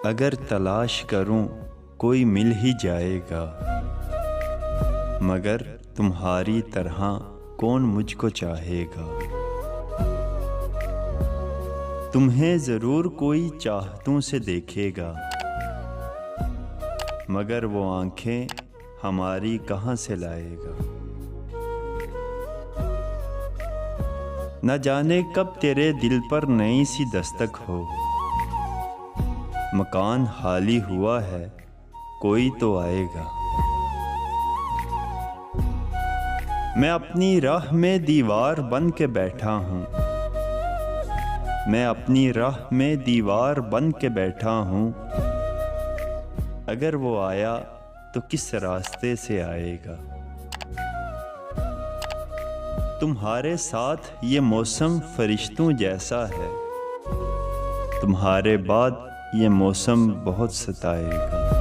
अगर तलाश करूं कोई मिल ही जाएगा, मगर तुम्हारी तरह कौन मुझको चाहेगा। तुम्हें ज़रूर कोई चाहतों से देखेगा, मगर वो आंखें हमारी कहाँ से लाएगा। न जाने कब तेरे दिल पर नई सी दस्तक हो, मकान खाली हुआ है कोई तो आएगा। मैं अपनी राह में दीवार बन के बैठा हूँ, मैं अपनी राह में दीवार बन के बैठा हूँ। अगर वो आया तो किस रास्ते से आएगा। तुम्हारे साथ ये मौसम फरिश्तों जैसा है, तुम्हारे बाद ये मौसम बहुत सताएगा।